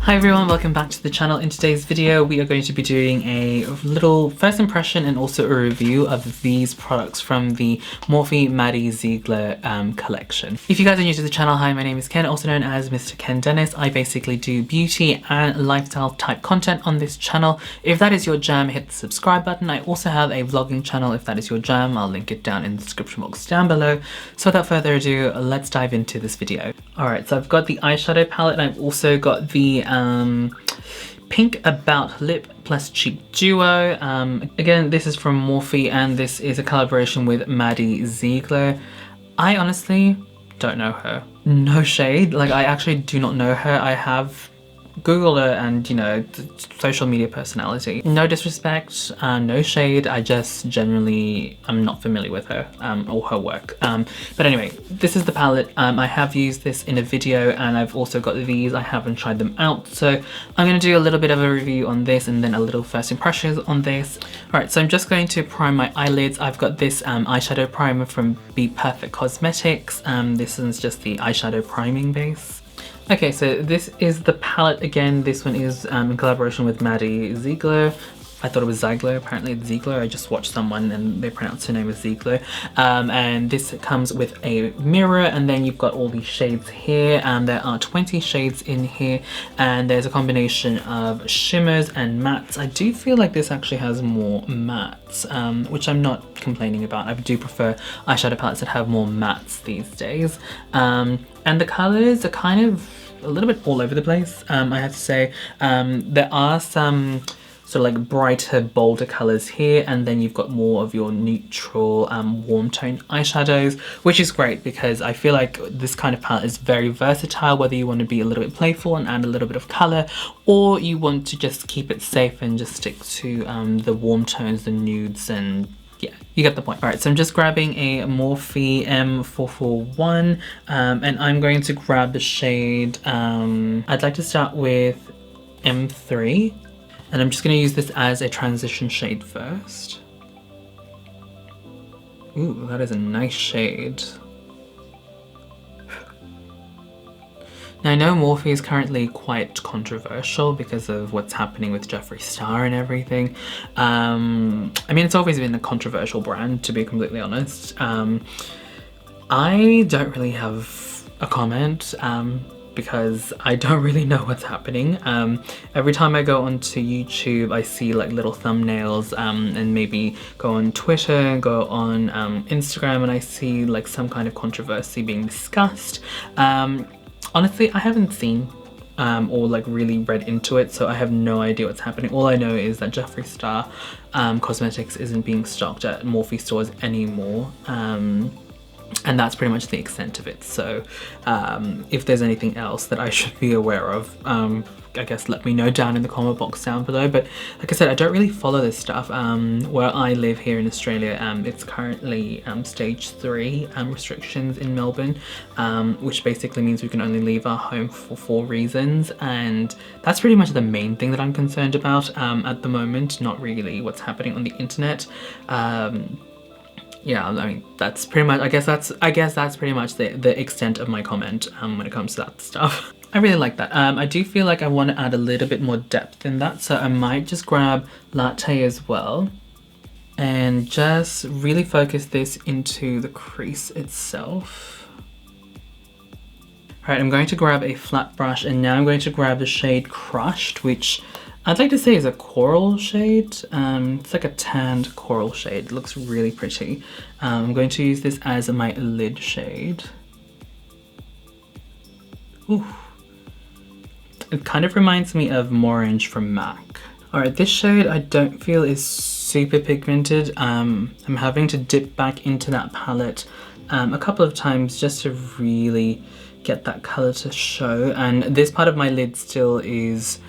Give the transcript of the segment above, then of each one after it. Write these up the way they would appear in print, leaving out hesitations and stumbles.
Hi everyone, welcome back to the channel. In today's video we are going to be doing a little first impression and also a review of these products from the Morphe Maddie Ziegler collection. If you guys are new to the channel, hi, my name is Ken, also known as MrKenDenis. I basically do beauty and lifestyle type content on this channel. If that is your jam, hit the subscribe button. I also have a vlogging channel if that is your jam. I'll link it down in the description box down below. So without further ado, let's dive into this video. Alright, so I've got the eyeshadow palette and I've also got the Pink About Lip plus Cheek Duo. Again, this is from Morphe and this is a collaboration with Maddie Ziegler. I honestly don't know her. No shade, like I actually do not know her. I have Googled her and, you know, social media personality. No disrespect, no shade, I just generally am not familiar with her or her work. But anyway, this is the palette. I have used this in a video and I've also got these. I haven't tried them out, so I'm going to do a little bit of a review on this and then a little first impressions on this. Alright, so I'm just going to prime my eyelids. I've got this eyeshadow primer from Be Perfect Cosmetics. This is just the eyeshadow priming base. Okay, so this is the palette again. This one is in collaboration with Maddie Ziegler. I thought it was Ziegler, apparently it's Ziegler. I just watched someone and they pronounced her name as Ziegler. And this comes with a mirror and then you've got all these shades here. And there are 20 shades in here and there's a combination of shimmers and mattes. I do feel like this actually has more mattes, which I'm not complaining about. I do prefer eyeshadow palettes that have more mattes these days. And the colors are kind of a little bit all over the place, I have to say. There are some sort of like brighter, bolder colors here, and then you've got more of your neutral, warm tone eyeshadows, which is great because I feel like this kind of palette is very versatile, whether you want to be a little bit playful and add a little bit of color, or you want to just keep it safe and just stick to the warm tones, the nudes, and yeah, you get the point. Alright, so I'm just grabbing a Morphe M441 and I'm going to grab the shade, I'd like to start with M3 and I'm just going to use this as a transition shade first. Ooh, that is a nice shade. Now I know Morphe is currently quite controversial because of what's happening with Jeffree Star and everything. I mean, it's always been a controversial brand, to be completely honest. I don't really have a comment because I don't really know what's happening. Every time I go onto YouTube, I see like little thumbnails and maybe go on Twitter and go on Instagram and I see like some kind of controversy being discussed. Honestly, I haven't seen or like really read into it, so I have no idea what's happening. All I know is that Jeffree Star Cosmetics isn't being stocked at Morphe stores anymore. And that's pretty much the extent of it. So if there's anything else that I should be aware of, I guess let me know down in the comment box down below. But like I said, I don't really follow this stuff. Where I live here in Australia, it's currently stage 3 restrictions in Melbourne, which basically means we can only leave our home for 4 reasons, and that's pretty much the main thing that I'm concerned about at the moment, not really what's happening on the internet. Yeah, I mean, that's pretty much, I guess that's pretty much the extent of my comment when it comes to that stuff. I really like that. I do feel like I want to add a little bit more depth in that, so I might just grab Latte as well and just really focus this into the crease itself. Alright, I'm going to grab a flat brush and now I'm going to grab the shade Crushed, which I'd like to say is a coral shade. It's like a tanned coral shade. It looks really pretty. I'm going to use this as my lid shade. Ooh. It kind of reminds me of Morange from MAC. Alright, this shade I don't feel is super pigmented. I'm having to dip back into that palette a couple of times just to really get that color to show. And this part of my lid still is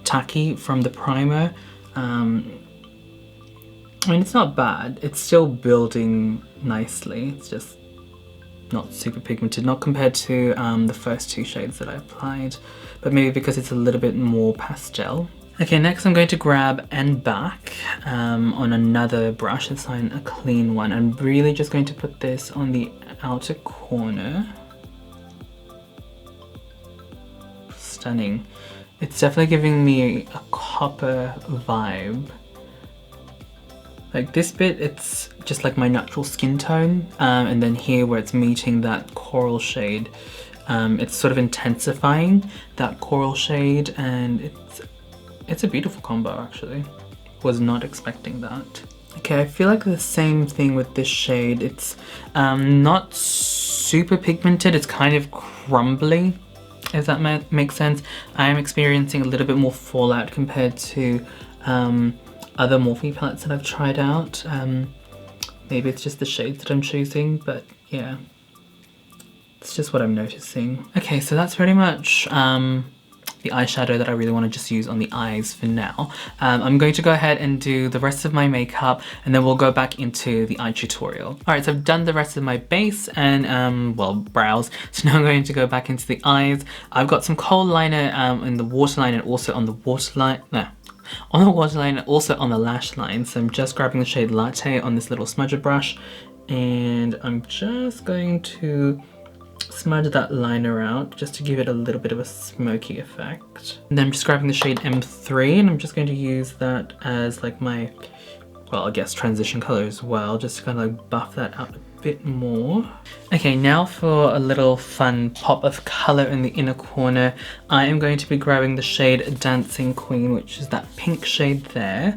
tacky from the primer. I mean, it's not bad, it's still building nicely, it's just not super pigmented, not compared to the first 2 shades that I applied, but maybe because it's a little bit more pastel. Okay, next I'm going to grab and back on another brush, it's a clean one. I'm really just going to put this on the outer corner. Stunning. It's definitely giving me a copper vibe. Like this bit, it's just like my natural skin tone, and then here where it's meeting that coral shade, it's sort of intensifying that coral shade, and it's a beautiful combo actually. Was not expecting that. Okay, I feel like the same thing with this shade. It's not super pigmented, it's kind of crumbly, if that makes sense. I am experiencing a little bit more fallout compared to other Morphe palettes that I've tried out. Maybe it's just the shades that I'm choosing, but yeah, it's just what I'm noticing. Okay, so that's pretty much the eyeshadow that I really want to just use on the eyes for now. I'm going to go ahead and do the rest of my makeup, and then we'll go back into the eye tutorial. Alright, so I've done the rest of my base and well, brows. So now I'm going to go back into the eyes. I've got some kohl liner in the waterline and also on the waterline. On the waterline and also on the lash line. So I'm just grabbing the shade Latte on this little smudger brush, and I'm just going to smudge that liner out just to give it a little bit of a smoky effect. And then I'm just grabbing the shade M3, and I'm just going to use that as like my, well, I guess transition color as well, just to kind of like buff that out a bit more. Okay, now for a little fun pop of color in the inner corner, I am going to be grabbing the shade Dancing Queen, which is that pink shade there.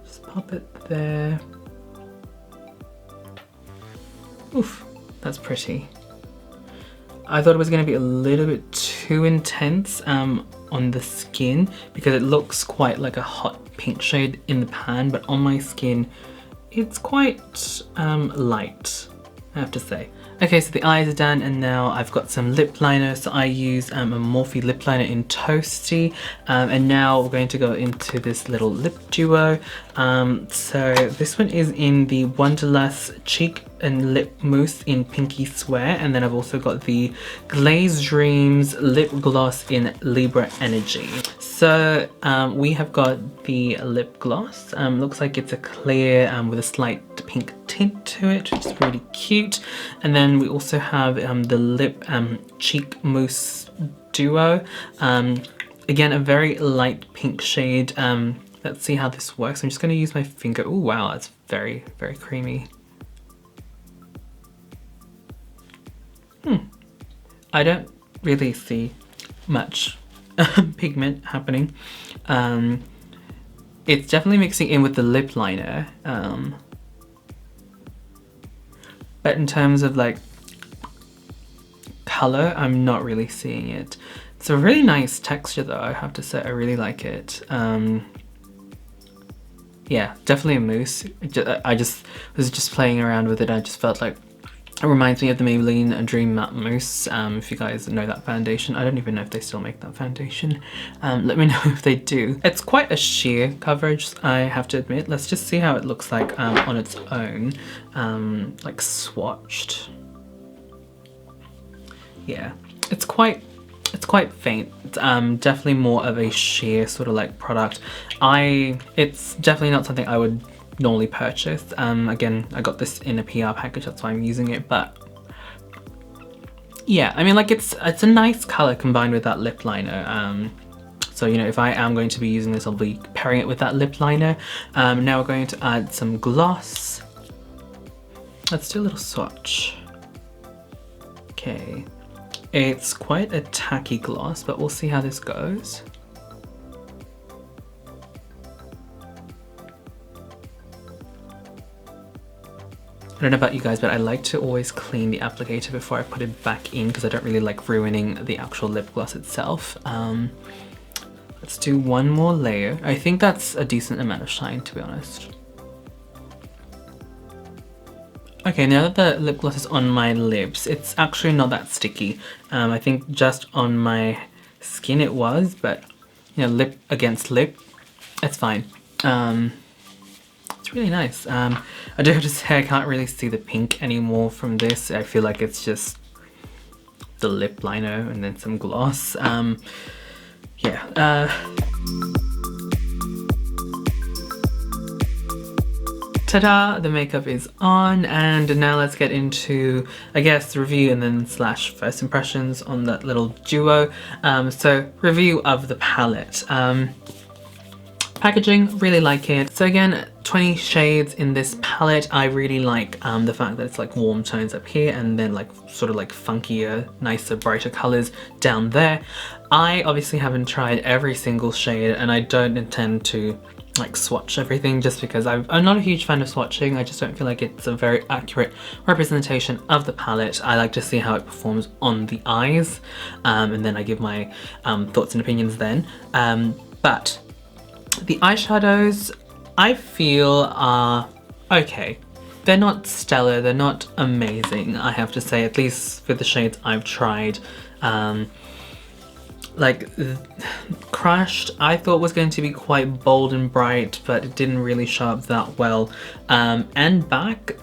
Just pop it there. Oof, that's pretty. I thought it was going to be a little bit too intense on the skin because it looks quite like a hot pink shade in the pan, but on my skin it's quite light, I have to say. Okay, so the eyes are done, and now I've got some lip liner. So I use a Morphe lip liner in Toasty, and now we're going to go into this little lip duo. So this one is in the Wonderlust Cheek and Lip Mousse in Pinky Swear, and then I've also got the Glaze Dreams Lip Gloss in Libra Energy. So we have got the lip gloss. Looks like it's a clear with a slight pink tint to it, which is really cute. And then we also have the lip cheek mousse duo. Again, a very light pink shade. Let's see how this works. I'm just going to use my finger. Oh wow, that's very, very creamy. I don't really see much pigment happening. It's definitely mixing in with the lip liner. But in terms of like color, I'm not really seeing it. It's a really nice texture though, I have to say. I really like it. Yeah, definitely a mousse. I just was just playing around with it. I just felt like it reminds me of the Maybelline Dream Matte Mousse. If you guys know that foundation. I don't even know if they still make that foundation. Let me know if they do. It's quite a sheer coverage, I have to admit. Let's just see how it looks like on its own, like swatched. Yeah, it's quite faint. It's definitely more of a sheer sort of like product. It's definitely not something I would normally purchase. Again, I got this in a PR package, that's why I'm using it, but yeah, I mean, like it's a nice color combined with that lip liner. So, you know, if I am going to be using this, I'll be pairing it with that lip liner. Now we're going to add some gloss. Let's do a little swatch. Okay, it's quite a tacky gloss, but we'll see how this goes. I don't know about you guys, but I like to always clean the applicator before I put it back in because I don't really like ruining the actual lip gloss itself. Let's do one more layer. I think that's a decent amount of shine, to be honest. Okay, now that the lip gloss is on my lips, it's actually not that sticky. I think just on my skin it was, but you know, lip against lip, it's fine. It's really nice. I do have to say I can't really see the pink anymore from this. I feel like it's just the lip liner and then some gloss. Yeah. Ta-da! The makeup is on, and now let's get into, I guess, review and then slash first impressions on that little duo. So review of the palette. Packaging, really like it. So again, 20 shades in this palette. I really like the fact that it's like warm tones up here and then like sort of like funkier, nicer, brighter colors down there. I obviously haven't tried every single shade and I don't intend to like swatch everything just because I'm not a huge fan of swatching. I just don't feel like it's a very accurate representation of the palette. I like to see how it performs on the eyes, and then I give my thoughts and opinions then. But the eyeshadows I feel are okay. They're not stellar, they're not amazing, I have to say, at least for the shades I've tried. Like Crushed, I thought was going to be quite bold and bright, but it didn't really show up that well. And Back,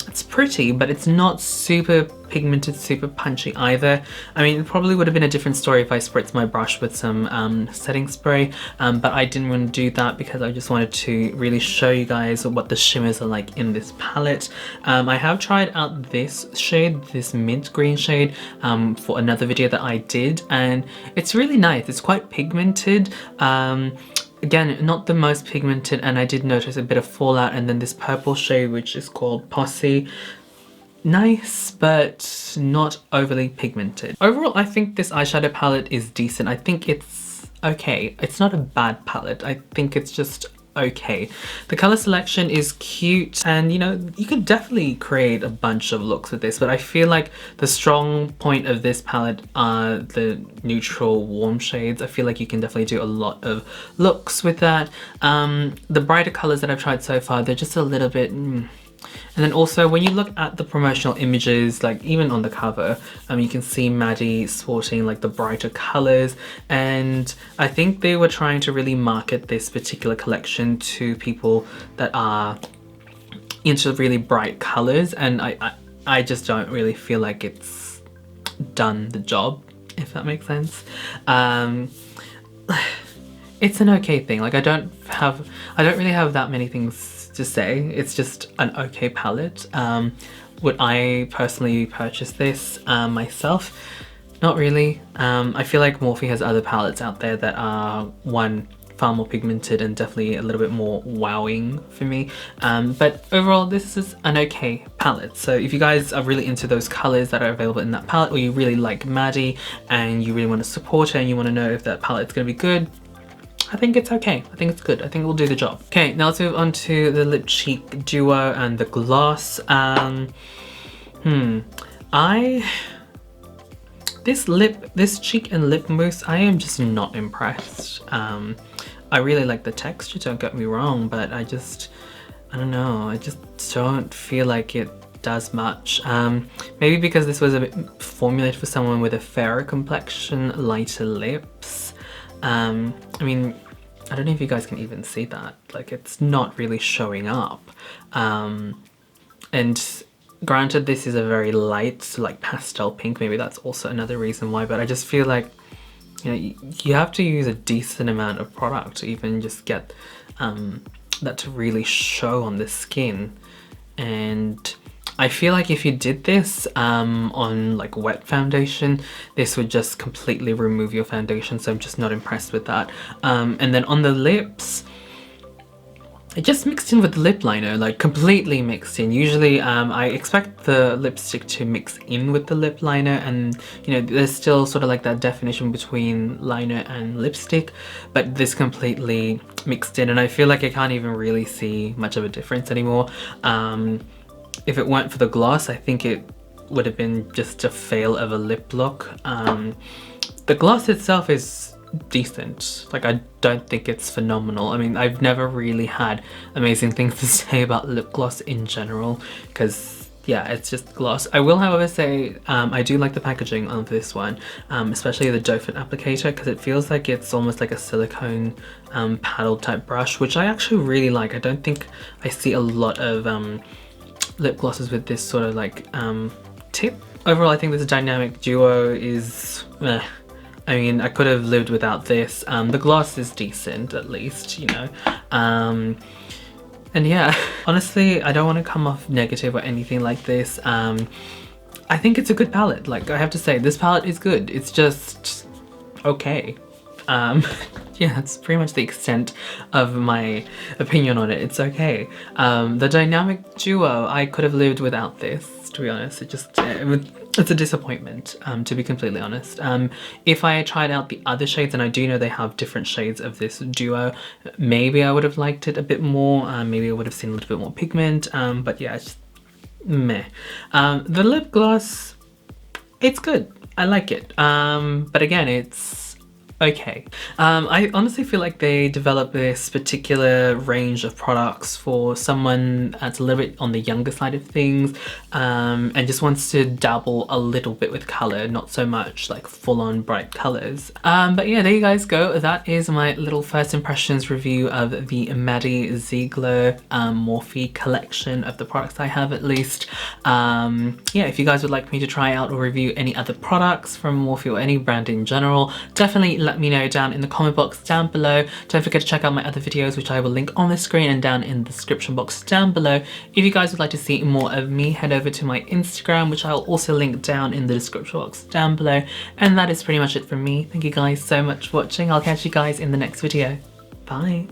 it's pretty, but it's not super pigmented, super punchy either. I mean, it probably would have been a different story if I spritzed my brush with some setting spray, but I didn't want to do that because I just wanted to really show you guys what the shimmers are like in this palette. I have tried out this shade, this mint green shade, for another video that I did, and it's really nice. It's quite pigmented. Again, not the most pigmented, and I did notice a bit of fallout. And then this purple shade, which is called Posse. Nice, but not overly pigmented. Overall, I think this eyeshadow palette is decent. I think it's okay. It's not a bad palette. I think it's just okay. The color selection is cute, and you know, you could definitely create a bunch of looks with this, but I feel like the strong point of this palette are the neutral warm shades. I feel like you can definitely do a lot of looks with that. The brighter colors that I've tried so far, they're just a little bit And then also when you look at the promotional images, like even on the cover, you can see Maddie sporting like the brighter colors, and I think they were trying to really market this particular collection to people that are into really bright colors, and I just don't really feel like it's done the job, if that makes sense. It's an okay thing. Like I don't really have that many things to say. It's just an okay palette. Would I personally purchase this myself? Not really. I feel like Morphe has other palettes out there that are far more pigmented and definitely a little bit more wowing for me. But overall, this is an okay palette. So if you guys are really into those colors that are available in that palette, or you really like Maddie and you really want to support her and you want to know if that palette's going to be good, I think it's okay. I think it's good. I think it will do the job. Okay, now let's move on to the lip cheek duo and the gloss. This cheek and lip mousse, I am just not impressed. I really like the texture, don't get me wrong, but I don't know, I just don't feel like it does much. Maybe because this was a bit formulated for someone with a fairer complexion, lighter lips. I mean, I don't know if you guys can even see that. Like, it's not really showing up. And granted, this is a very light, like pastel pink. Maybe that's also another reason why, but I just feel like, you know, you have to use a decent amount of product to even just get that to really show on the skin. And I feel like if you did this on like wet foundation, this would just completely remove your foundation, so I'm just not impressed with that. And then on the lips, it just mixed in with the lip liner, like completely mixed in. Usually I expect the lipstick to mix in with the lip liner, and you know, there's still sort of like that definition between liner and lipstick, but this completely mixed in, and I feel like I can't even really see much of a difference anymore. If it weren't for the gloss, I think it would have been just a fail of a lip look. The gloss itself is decent. Like, I don't think it's phenomenal. I mean, I've never really had amazing things to say about lip gloss in general, because yeah, it's just gloss. I will, however, say I do like the packaging of this one, especially the doe foot applicator, because it feels like it's almost like a silicone paddle type brush, which I actually really like. I don't think I see a lot of lip glosses with this sort of like tip. Overall, I think this dynamic duo is I mean, I could have lived without this. The gloss is decent, at least, you know. And yeah, honestly, I don't want to come off negative or anything like this. I think it's a good palette. Like, I have to say, this palette is good. It's just okay. Yeah, that's pretty much the extent of my opinion on it. It's okay. The dynamic duo, I could have lived without this, to be honest. It's a disappointment, to be completely honest. If I tried out the other shades, and I do know they have different shades of this duo, maybe I would have liked it a bit more. Maybe I would have seen a little bit more pigment, but yeah, it's just meh. The lip gloss, it's good. I like it. But again, it's okay. I honestly feel like they developed this particular range of products for someone that's a little bit on the younger side of things, and just wants to dabble a little bit with color, not so much like full-on bright colors. But yeah, there you guys go. That is my little first impressions review of the Maddie Ziegler Morphe collection of the products I have, at least. Yeah, if you guys would like me to try out or review any other products from Morphe or any brand in general, definitely let me know down in the comment box down below. Don't forget to check out my other videos, which I will link on the screen and down in the description box down below. If you guys would like to see more of me, head over to my Instagram, which I'll also link down in the description box down below. And that is pretty much it from me. Thank you guys so much for watching. I'll catch you guys in the next video. Bye.